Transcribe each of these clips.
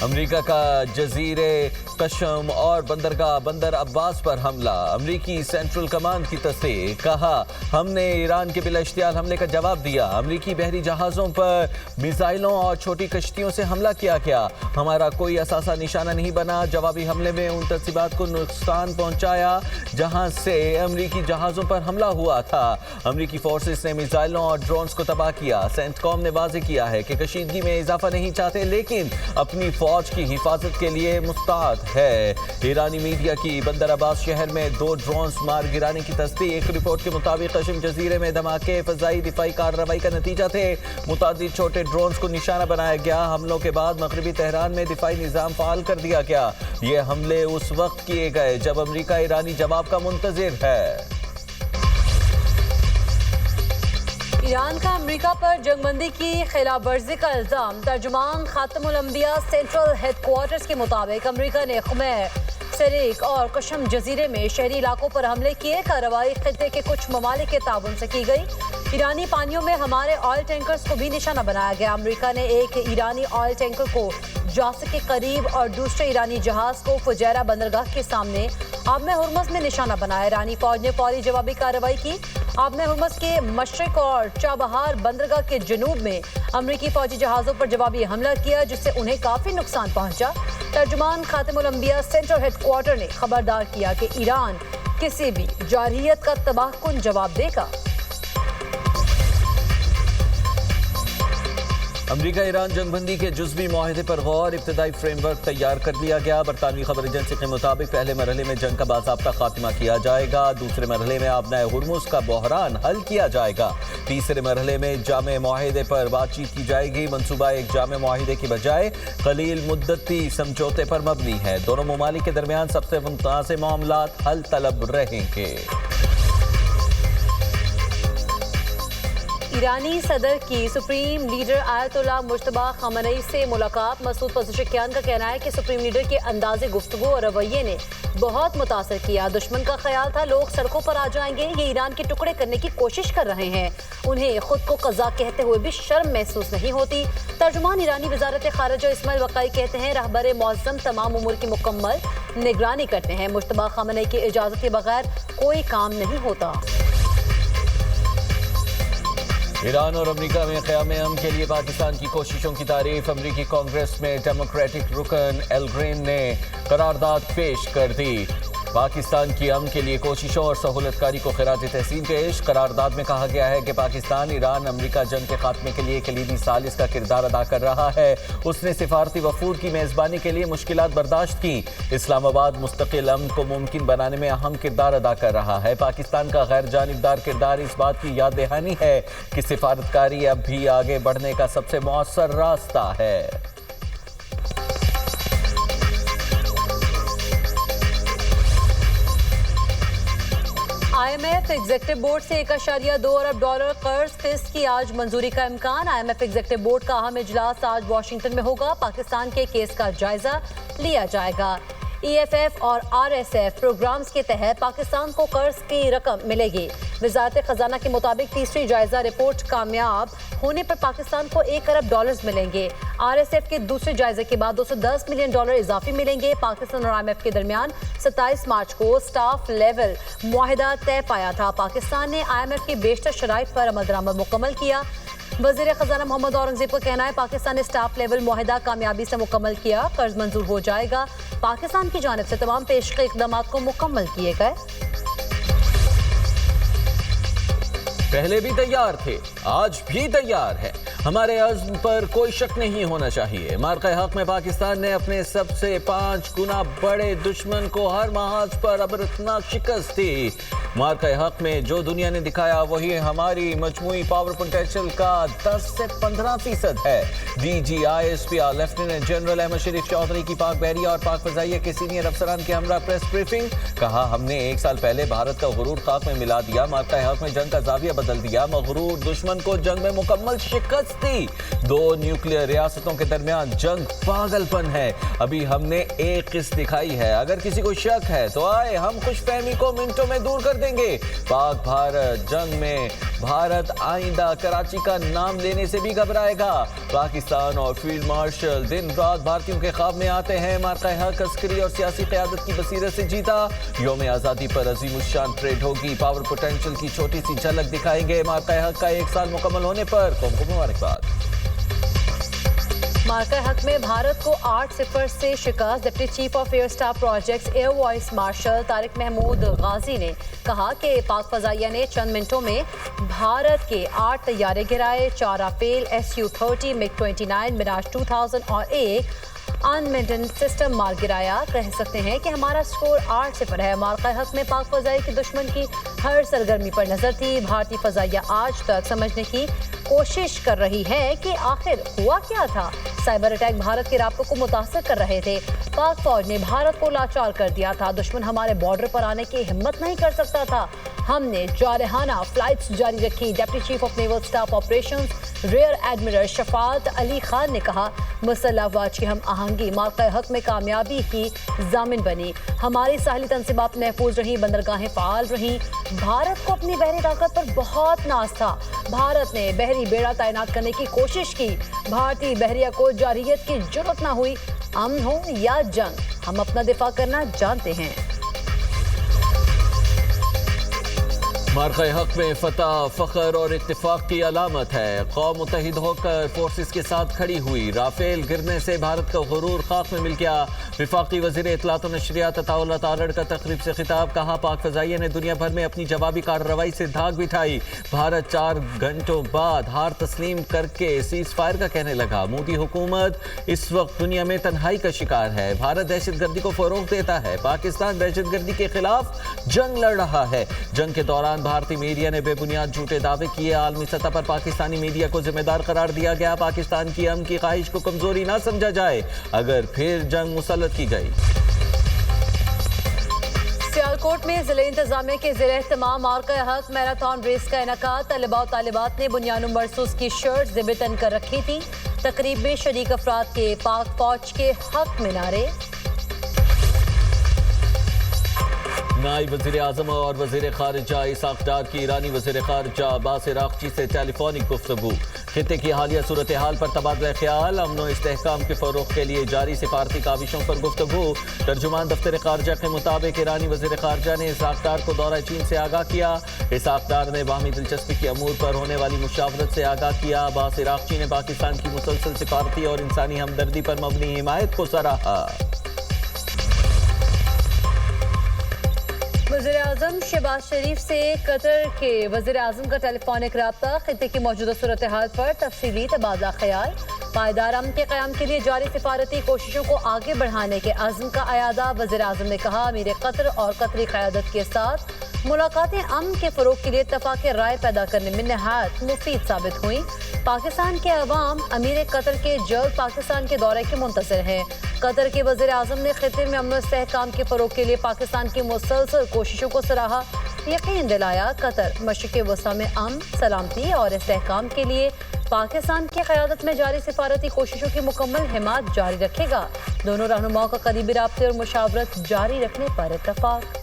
امریکہ کا جزیرے قشم اور بندرگاہ بندر عباس پر حملہ، امریکی سینٹرل کمانڈ کی تصدیق، کہا ہم نے ایران کے بلا اشتعال حملے کا جواب دیا، امریکی بحری جہازوں پر میزائلوں اور چھوٹی کشتیوں سے حملہ کیا گیا، ہمارا کوئی اثاثہ نشانہ نہیں بنا، جوابی حملے میں ان ترتیبات کو نقصان پہنچایا جہاں سے امریکی جہازوں پر حملہ ہوا تھا، امریکی فورسز نے میزائلوں اور ڈرونز کو تباہ کیا، سینٹ کام نے واضح کیا ہے کہ کشیدگی میں اضافہ نہیں چاہتے لیکن اپنی فوج کی حفاظت کے لیے مستعد ہے۔ ایرانی میڈیا کی بندر عباس شہر میں 2 ڈرونز مار گرانے کی تصدیق، رپورٹ کے مطابق قشم جزیرے میں دھماکے فضائی دفاعی کارروائی کا نتیجہ تھے، متعدد چھوٹے ڈرونز کو نشانہ بنایا گیا، حملوں کے بعد مغربی تہران میں دفاعی نظام فعال کر دیا گیا، یہ حملے اس وقت کیے گئے جب امریکہ ایرانی جواب کا منتظر ہے۔ ایران کا امریکہ پر جنگ بندی کی خلاف ورزی کا الزام، ترجمان خاتم الانبیاء سینٹرل ہیڈ کوارٹرز کے مطابق امریکہ نے خمیر، سریک اور قشم جزیرے میں شہری علاقوں پر حملے کیے، کارروائی خطے کے کچھ ممالک کے تعاون سے کی گئی، ایرانی پانیوں میں ہمارے آئل ٹینکرز کو بھی نشانہ بنایا گیا، امریکہ نے ایک ایرانی آئل ٹینکر کو جاسک کے قریب اور دوسرے ایرانی جہاز کو فجیرہ بندرگاہ کے سامنے آبِ ہرمز میں نشانہ بنایا، ایرانی فوج نے فوری جوابی کارروائی کی، آبِ ہرمز کے مشرق اور چابہار بندرگاہ کے جنوب میں امریکی فوجی جہازوں پر جوابی حملہ کیا جس سے انہیں کافی نقصان پہنچا، ترجمان خاتم الانبیاء سینٹرل ہیڈ کوارٹر نے خبردار کیا کہ ایران کسی بھی جارحیت کا تباہ کن جواب دے گا۔ امریکہ ایران جنگ بندی کے جزوی معاہدے پر غور، ابتدائی فریم ورک تیار کر لیا گیا، برطانوی خبر ایجنسی کے مطابق پہلے مرحلے میں جنگ کا باضابطہ خاتمہ کیا جائے گا، دوسرے مرحلے میں آبنائے ہرمز کا بحران حل کیا جائے گا، تیسرے مرحلے میں جامع معاہدے پر بات چیت کی جائے گی، منصوبہ ایک جامع معاہدے کی بجائے قلیل مدتی سمجھوتے پر مبنی ہے، دونوں ممالک کے درمیان سب سے متنازع معاملات حل طلب رہیں گے۔ ایرانی صدر کی سپریم لیڈر آیت اللہ مجتبی خامنئی سے ملاقات، مسعود پزشکیان کا کہنا ہے کہ سپریم لیڈر کے انداز گفتگو اور رویے نے بہت متاثر کیا، دشمن کا خیال تھا لوگ سڑکوں پر آ جائیں گے، یہ ایران کے ٹکڑے کرنے کی کوشش کر رہے ہیں، انہیں خود کو قزاق کہتے ہوئے بھی شرم محسوس نہیں ہوتی، ترجمان ایرانی وزارت خارجہ اسماعیل وقائی کہتے ہیں رہبر معظم تمام امور کی مکمل نگرانی کرتے ہیں، مجتبی خامنئی کی اجازت کے بغیر کوئی کام نہیں ہوتا۔ ایران اور امریکہ میں قیام امن کے لیے پاکستان کی کوششوں کی تعریف، امریکی کانگریس میں ڈیموکریٹک رکن ایل گرین نے قرارداد پیش کر دی، پاکستان کی امن کے لیے کوششوں اور سہولت کاری کو خراج تحسین پیش، قرارداد میں کہا گیا ہے کہ پاکستان ایران امریکہ جنگ کے خاتمے کے لیے کلیدی ثالث کا کردار ادا کر رہا ہے، اس نے سفارتی وفود کی میزبانی کے لیے مشکلات برداشت کی، اسلام آباد مستقل امن کو ممکن بنانے میں اہم کردار ادا کر رہا ہے، پاکستان کا غیر جانبدار کردار اس بات کی یاد دہانی ہے کہ سفارتکاری اب بھی آگے بڑھنے کا سب سے مؤثر راستہ ہے۔ I M F executive board سے $1.2 ارب قرض قسط کی آج منظوری کا امکان، I M F executive board کا اہم اجلاس آج واشنگٹن میں ہوگا، پاکستان کے کیس کا جائزہ لیا جائے گا، ای ایف ایف اور آر ایس ایف پروگرامز کے تحت پاکستان کو قرض کی رقم ملے گی، وزارت خزانہ کے مطابق تیسری جائزہ رپورٹ کامیاب ہونے پر پاکستان کو $1 ارب ملیں گے، آر ایس ایف کے دوسرے جائزے کے بعد $210 ملین اضافی ملیں گے، پاکستان اور آئی ایم ایف کے درمیان 27 مارچ کو سٹاف لیول معاہدہ طے پایا تھا، پاکستان نے آئی ایم ایف کی بیشتر شرائط پر عمل درآمد مکمل کیا، وزیر خزانہ محمد اورنگزیب کا کہنا ہے پاکستان نے سٹاف لیول معاہدہ کامیابی سے مکمل کیا، قرض منظور ہو جائے گا، پاکستان کی جانب سے تمام پیشگی اقدامات کو مکمل کیے گئے۔ پہلے بھی تیار تھے، آج بھی تیار ہے، ہمارے عزم پر کوئی شک نہیں ہونا چاہیے، مارکہ حق میں پاکستان نے اپنے سب سے 5 گنا بڑے دشمن کو ہر محاذ پر عبرتناک شکست دی، مارکہ حق میں جو دنیا نے دکھایا وہی ہماری مجموعی پاور پوٹینشل کا 10 سے 15% ہے، D G I S P R lieutenant general Ahmed Sharif Chaudhry کی پاک بحریہ اور پاک فضائیہ کے سینئر افسران کے ہمراہ پریس بریفنگ، کہا ہم نے 1 سال پہلے بھارت کا غرور خاک میں ملا دیا، مارکہ حق میں جنگ کا زاویہ بدل دیا, مغرور دشمن کو جنگ میں مکمل شکست دی. دو نیوکلیئر ریاستوں کے درمیان جنگ پاگل پن ہے. ابھی ہم نے ایک قسط دکھائی ہے, اگر کسی کو شک ہے تو آئے ہم خوش فہمی کو منٹوں میں دور کر دیں گے. پاک بھارت جنگ میں بھارت آئندہ کراچی کا نام لینے سے بھی گھبرائے گا. پاکستان اور فیلڈ مارشل دن رات بھارتیوں کے خواب میں آتے ہیں. مارکہ حق عسکری اور سیاسی قیادت کی بصیرت سے جیتا. یوم آزادی پر عظیم الشان پریڈ ہوگی. پاور پوٹینشل کی چھوٹی سی جھلک دکھائیں گے. مارکہ حق کا 1 سال مکمل ہونے پر قوم کو مبارکباد. مارکہ حق میں بھارت کو 8-0 سے شکست. Deputy chief of air staff projects air vice marshal Tariq Mahmood Ghazi نے کہا کہ پاک فضائیہ نے چند منٹوں میں بھارت کے 8 طیارے گرائے, 4 رافیل Su-30 MiG-29 میراج 2000 اور ایک انمینٹن سسٹم مار گرایا. کہہ سکتے ہیں کہ ہمارا سکور 8-0 ہے. مارکہ حق میں پاک فضائیہ کی دشمن کی ہر سرگرمی پر نظر تھی. بھارتی فضائیہ آج تک سمجھنے کی کوشش کر رہی ہے کہ آخر ہوا کیا تھا. سائبر اٹیک بھارت کے رابطوں کو متاثر کر رہے تھے. پاک فوج نے بھارت کو لاچار کر دیا تھا. دشمن ہمارے بارڈر پر آنے کی ہمت نہیں کر سکتا تھا. ہم نے جارحانہ فلائٹس جاری رکھی. Deputy chief of naval staff operations rear admiral Shafaat Ali Khan نے کہا, مسلح افواج کی ہم آہنگی مارکہ حق میں کامیابی کی ضامن بنی. ہماری ساحلی تنصیبات محفوظ رہیں, بندرگاہیں فعال رہیں. بھارت کو اپنی بحری طاقت پر بہت ناز تھا. بھارت نے بحری بیڑا تعینات کرنے کی کوشش کی. بھارتی بحریہ کو جارحیت کی جرأت نہ ہوئی. امن ہو یا جنگ, ہم اپنا دفاع کرنا جانتے ہیں. مارکہ حق میں فتح فخر اور اتفاق کی علامت ہے. قوم متحد ہو کر فورسز کے ساتھ کھڑی ہوئی. رافیل گرنے سے بھارت کا غرور خاک میں مل گیا. وفاقی وزیر اطلاعات و نشریات عطا اللہ تارڑ کا تقریب سے خطاب. کہا پاک فضائیہ نے دنیا بھر میں اپنی جوابی کارروائی سے دھاگ بٹھائی. بھارت 4 گھنٹوں بعد ہار تسلیم کر کے سیز فائر کا کہنے لگا. مودی حکومت اس وقت دنیا میں تنہائی کا شکار ہے. بھارت دہشت گردی کو فروغ دیتا ہے. پاکستان دہشت گردی کے خلاف جنگ لڑ رہا ہے. جنگ کے دوران بھارتی میڈیا نے بے بنیاد جھوٹے دعوے کیے. عالمی سطح پر پاکستانی میڈیا کو ذمہ دار قرار دیا گیا. پاکستان کی امن کی خواہش کو کمزوری نہ سمجھا جائے اگر پھر جنگ مسلط کی گئی. سیالکوٹ میں ضلع انتظامیہ کے زیر اہتمام مارکہ حق میراتھن ریس کا انعقاد. طلباء و طالبات نے بنیان مرصوص کی شرٹ ذبح تن کر رکھی تھی. تقریب میں شریک افراد کے پاک فوج کے حق میں نعرے. نائب وزیر اعظم اور وزیر خارجہ اسحاق ڈار کی ایرانی وزیر خارجہ عباس عراقچی سے ٹیلی فونک گفتگو. خطے کی حالیہ صورتحال پر تبادلہ خیال. امن و استحکام کے فروغ کے لیے جاری سفارتی کاوشوں پر گفتگو. ترجمان دفتر خارجہ کے مطابق ایرانی وزیر خارجہ نے اسحاق ڈار کو دورہ چین سے آگاہ کیا. اسحاق ڈار نے باہمی دلچسپی کے امور پر ہونے والی مشاورت سے آگاہ کیا. عباس عراقچی نے پاکستان کی مسلسل سفارتی اور انسانی ہمدردی پر مبنی حمایت کو سراہا. وزیر اعظم شہباز شریف سے قطر کے وزیر اعظم کا ٹیلی فونک رابطہ. خطے کی موجودہ صورتحال پر تفصیلی تبادلہ خیال. پائیدار امن کے قیام کے لیے جاری سفارتی کوششوں کو آگے بڑھانے کے عزم کا اعادہ. وزیر اعظم نے کہا امیر قطر اور قطری قیادت کے ساتھ ملاقاتیں امن کے فروغ کے لیے اتفاق رائے پیدا کرنے میں نہایت مفید ثابت ہوئیں. پاکستان کے عوام امیر قطر کے جلد پاکستان کے دورے کے منتظر ہیں. قطر کے وزیر اعظم نے خطے میں امن و استحکام کے فروغ کے لیے پاکستان کی مسلسل کوششوں کو سراہا. یقین دلایا قطر مشرق وسطی میں امن، سلامتی اور استحکام کے لیے پاکستان کی قیادت میں جاری سفارتی کوششوں کی مکمل حمایت جاری رکھے گا. دونوں رہنماؤں کا قریبی رابطے اور مشاورت جاری رکھنے پر اتفاق.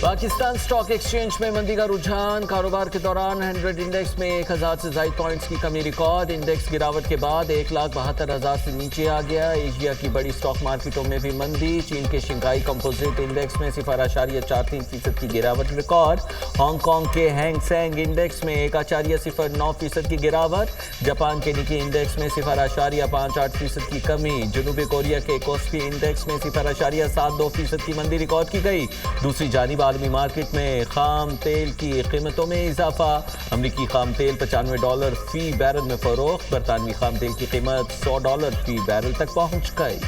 پاکستان سٹاک ایکسچینج میں مندی کا رجحان. کاروبار کے دوران 100 انڈیکس میں 1000 سے زائد پوائنٹس کی کمی ریکارڈ. انڈیکس گراوٹ کے بعد 1,72,000 سے نیچے آ گیا. ایشیا کی بڑی سٹاک مارکیٹوں میں بھی مندی. چین کے شنگھائی کمپوزٹ انڈیکس میں 0.43% کی گراوٹ ریکارڈ. ہانگ کانگ کے ہینگ سینگ انڈیکس میں 1.09% کی گراوٹ. جاپان کے نکی انڈیکس میں 0.58% کی کمی. جنوبی کوریا کے کوسپی انڈیکس میں 0.72% کی مندی ریکارڈ کی گئی. دوسری جانب عالمی مارکیٹ میں خام تیل کی قیمتوں میں اضافہ. امریکی خام تیل $95 فی بیرل میں فروخت. برطانوی خام تیل کی قیمت $100 فی بیرل تک پہنچ گئی.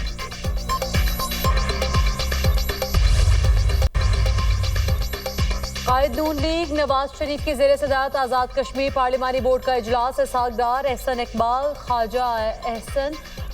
قائد نون لیگ نواز شریف کی زیر صدارت آزاد کشمیر پارلیمانی بورڈ کا اجلاس. اسحاق ڈار، احسن اقبال، خواجہ احسن